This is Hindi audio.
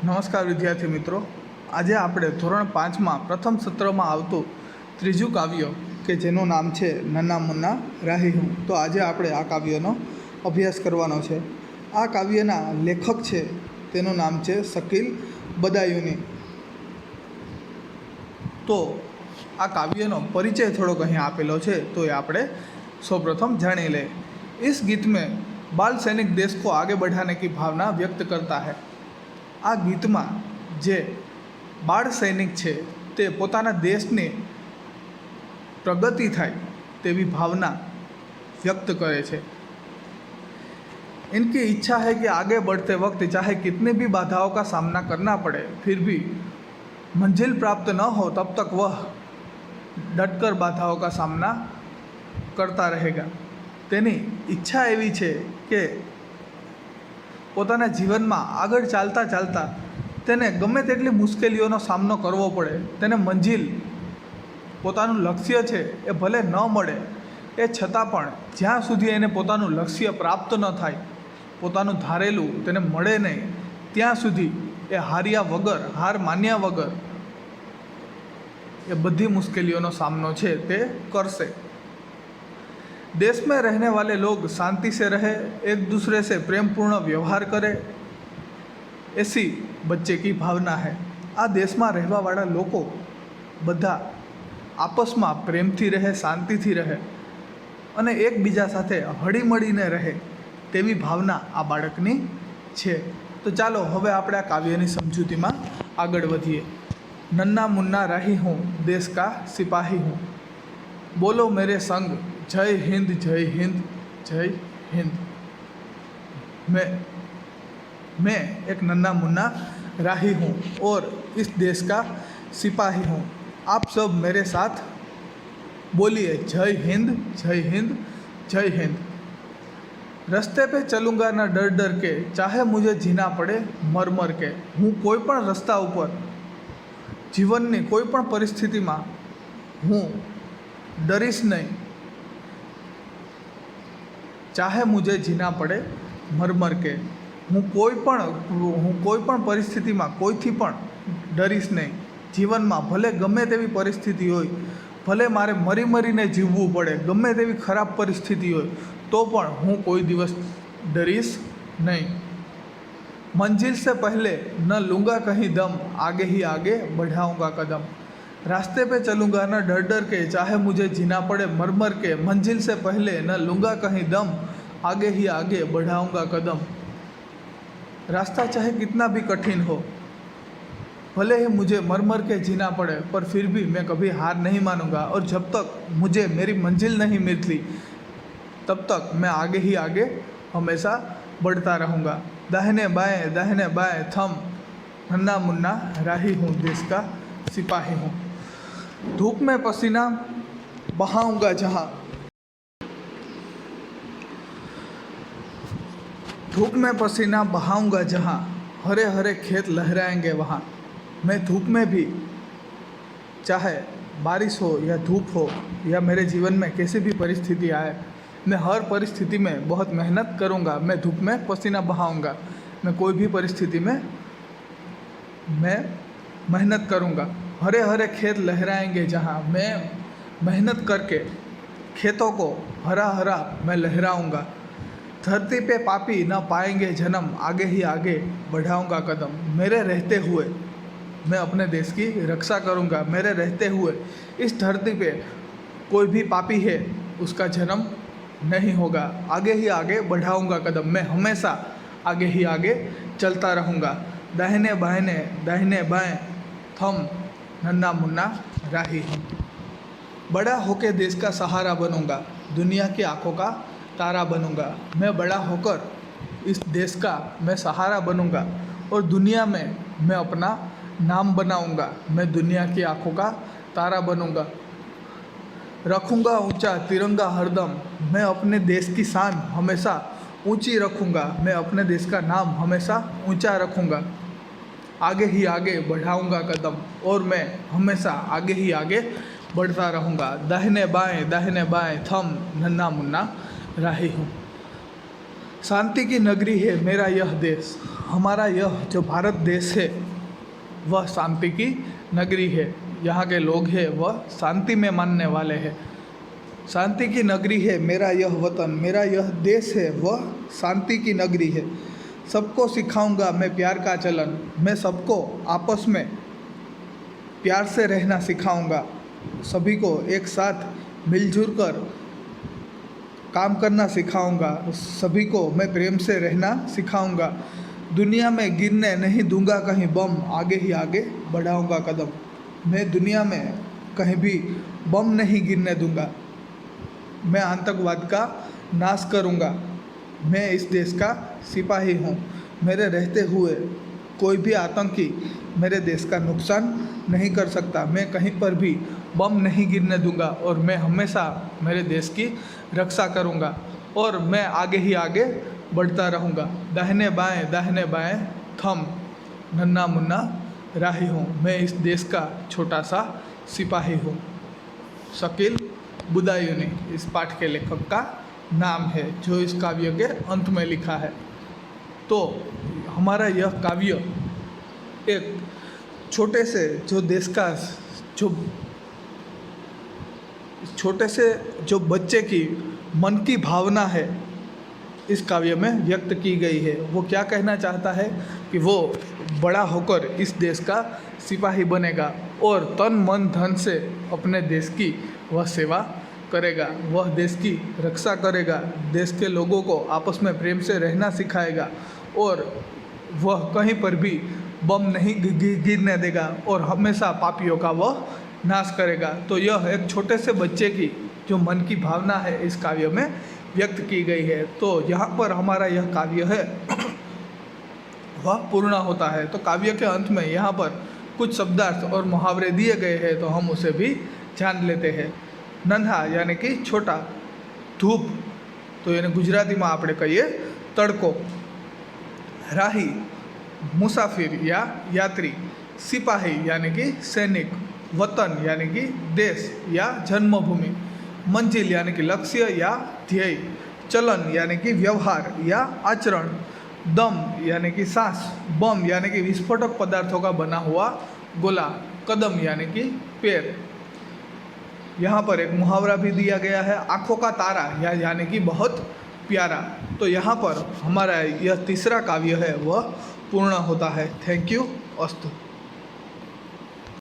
નમસ્કાર વિદ્યાર્થી મિત્રો, આજે આપણે ધોરણ 5માં પ્રથમ સત્રમાં આવતું ત્રીજું કાવ્ય કે જેનું નામ છે નન્ના મુન્ના રાહી હું. તો આજે આપણે આ કાવ્યનો અભ્યાસ કરવાનો છે. આ કાવ્યના લેખક છે તેનું નામ છે શકીલ બદાયુની. તો આ કાવ્યનો પરિચય થોડોક અહીં આપેલો છે, તો એ આપણે સૌપ્રથમ જાણી લે. इस गीत में बाल सैनिक देश को आगे बढ़ाने की भावना व्यक्त करता है. આ ગીતમાં જે બાળ સૈનિક છે તે પોતાના દેશની પ્રગતિ થાય તેવી ભાવના व्यक्त करे છે. इनकी इच्छा है कि आगे बढ़ते वक्त चाहे कितने भी बाधाओं का सामना करना पड़े, फिर भी मंजिल प्राप्त न हो तब तक वह डटकर बाधाओं का सामना करता रहेगा. તેની ઈચ્છા એવી છે કે પોતાના જીવનમાં આગળ ચાલતા ચાલતા તેને ગમે તેટલી મુશ્કેલીઓનો સામનો કરવો પડે, તેને મંજિલ પોતાનું લક્ષ્ય છે એ ભલે ન મળે એ છતાં પણ જ્યાં સુધી એને પોતાનું લક્ષ્ય પ્રાપ્ત ન થાય, પોતાનું ધારેલું તેને મળે નહીં, ત્યાં સુધી એ હાર્યા વગર, હાર માન્યા વગર એ બધી મુશ્કેલીઓનો સામનો છે તે કરશે. देश में रहने वाले लोग शांति से रहे, एक दूसरे से प्रेमपूर्ण व्यवहार करें, ऐसी बच्चे की भावना है. आ देश में રહેવાવાળા લોકો બધા આપસમાં પ્રેમથી રહે, શાંતિથી રહે અને એકબીજા સાથે હળીમળીને રહે તેવી ભાવના આ બાળકની છે. તો ચાલો હવે આપણે આ કાવ્યની સમજૂતીમાં આગળ વધીએ. નન્ના મુન્ના રાહી હું, દેશ કા સિપાહી હું, બોલો मेरे संग जय हिंद जय हिंद जय हिंद. मैं एक नन्ना मुन्ना राही हूँ और इस देश का सिपाही हूँ. आप सब मेरे साथ बोलिए जय हिंद जय हिंद जय हिंद. रस्ते पे चलूँगा ना डर डर के, चाहे मुझे जीना पड़े मर मर के. હું કોઈ પણ રસ્તા ઉપર જીવનની કોઈ પણ પરિસ્થિતિમાં હું ડરીશ નહીં, ચાહે મુझे જીના પડે મર મર કે. હું કોઈ પણ પરિસ્થિતિમાં કોઈથી પણ ડરીશ નહીં. જીવનમાં ભલે ગમે તેવી પરિસ્થિતિ હોય, ભલે મારે મરી મરીને જીવવું પડે, ગમે તેવી ખરાબ પરિસ્થિતિ હોય, તો પણ હું કોઈ દિવસ ડરીશ નહીં. મંજિલ સે પહેલે ન લૂંગા કहीं દમ, आगे ही आगे बढ़ाऊंगा कदम. रास्ते पे चलूँगा न डर डर के, चाहे मुझे जीना पड़े मर मर के. मंजिल से पहले न लूँगा कहीं दम, आगे ही आगे बढ़ाऊँगा कदम. रास्ता चाहे कितना भी कठिन हो, भले ही मुझे मर मर के जीना पड़े, पर फिर भी मैं कभी हार नहीं मानूंगा. और जब तक मुझे मेरी मंजिल नहीं मिलती तब तक मैं आगे ही आगे हमेशा बढ़ता रहूँगा. दाहिने बाएं थम, नन्ना मुन्ना राही हूँ, देश का सिपाही हूँ. धूप में पसीना बहाऊंगा जहाँ, धूप में पसीना बहाऊंगा जहाँ, हरे हरे खेत लहराएंगे वहाँ. मैं धूप में भी, चाहे बारिश हो या धूप हो या मेरे जीवन में कैसी भी परिस्थिति आए, मैं हर परिस्थिति में बहुत मेहनत करूँगा. मैं धूप में पसीना बहाऊंगा, मैं कोई भी परिस्थिति में मैं मेहनत करूँगा. हरे हरे खेत लहराएंगे जहाँ, मैं मेहनत करके खेतों को हरा हरा मैं लहराऊंगा. धरती पे पापी न पाएंगे जन्म, आगे ही आगे बढ़ाऊंगा कदम. मेरे रहते हुए मैं अपने देश की रक्षा करूंगा. मेरे रहते हुए इस धरती पे कोई भी पापी है उसका जन्म नहीं होगा. आगे ही आगे बढ़ाऊंगा कदम. मैं हमेशा आगे ही आगे चलता रहूँगा. दाहिने बाएं थम, नन्ना मुन्ना राही हूँ. बड़ा होकर देश का सहारा बनूंगा, दुनिया की आंखों का तारा बनूंगा. मैं बड़ा होकर इस देश का मैं सहारा बनूंगा और दुनिया में मैं अपना नाम बनाऊंगा. मैं दुनिया की आंखों का तारा बनूंगा. रखूंगा ऊंचा तिरंगा हरदम, मैं अपने देश की शान हमेशा ऊंची रखूंगा. मैं अपने देश का नाम हमेशा ऊंचा रखूंगा. आगे ही आगे बढ़ाऊंगा कदम और मैं हमेशा आगे ही आगे बढ़ता रहूँगा. दाहिने बाएं थम, नन्ना मुन्ना राही हूँ. शांति की नगरी है मेरा यह देश। हमारा यह जो भारत देश है वह शांति की नगरी है। यहाँ के लोग हैं वह शांति में मानने वाले हैं। शांति की नगरी है मेरा यह वतन, मेरा यह देश है वह शांति की नगरी है। सबको सिखाऊंगा मैं प्यार का चलन, मैं सबको आपस में प्यार से रहना सिखाऊंगा। सभी को एक साथ मिलजुल कर काम करना सिखाऊंगा। सभी को मैं प्रेम से रहना सिखाऊंगा। दुनिया में गिरने नहीं दूंगा कहीं बम, आगे ही आगे बढ़ाऊंगा कदम। मैं दुनिया में कहीं भी बम नहीं गिरने दूंगा। मैं आतंकवाद का नाश करूंगा। मैं इस देश का सिपाही हूँ। मेरे रहते हुए कोई भी आतंकी मेरे देश का नुकसान नहीं कर सकता। मैं कहीं पर भी बम नहीं गिरने दूंगा और मैं हमेशा मेरे देश की रक्षा करूंगा और मैं आगे ही आगे बढ़ता रहूंगा। दाहिने बाएं थम नन्ना मुन्ना राही हूँ। मैं इस देश का छोटा सा सिपाही हूँ। शकील बुदायूनी इस पाठ के लेखक का नाम है जो इस काव्य के अंत में लिखा है। तो हमारा यह काव्य एक छोटे से जो देश का जो बच्चे की मन की भावना है इस काव्य में व्यक्त की गई है। वो क्या कहना चाहता है कि वो बड़ा होकर इस देश का सिपाही बनेगा और तन मन धन से अपने देश की वह सेवा करेगा, वह देश की रक्षा करेगा, देश के लोगों को आपस में प्रेम से रहना सिखाएगा और वह कहीं पर भी बम नहीं गिरने देगा और हमेशा पापियों का वह नाश करेगा। तो यह एक छोटे से बच्चे की जो मन की भावना है इस काव्य में व्यक्त की गई है। तो यहाँ पर हमारा यह काव्य है वह पूर्ण होता है। तो काव्य के अंत में यहाँ पर कुछ शब्दार्थ और मुहावरे दिए गए हैं तो हम उसे भी जान लेते हैं। नन्हा यानी कि छोटा, धूप तो यानी गुजराती में આપણે કહીએ તડકો, राही मुसाफिर या यात्री, सिपाही यानी कि सैनिक, वतन यानी कि देश या जन्मभूमि, मंजिल यानी कि लक्ष्य या ध्येय, चलन यानी कि व्यवहार या आचरण, दम यानी कि सांस, बम यानी कि विस्फोटक पदार्थों का बना हुआ गोला, कदम यानी कि पैर। यहाँ पर एक मुहावरा भी दिया गया है, आँखों का तारा यानी कि बहुत प्यारा। तो यहाँ पर हमारा यह तीसरा काव्य है वह पूर्ण होता है। Thank you. अस्तु।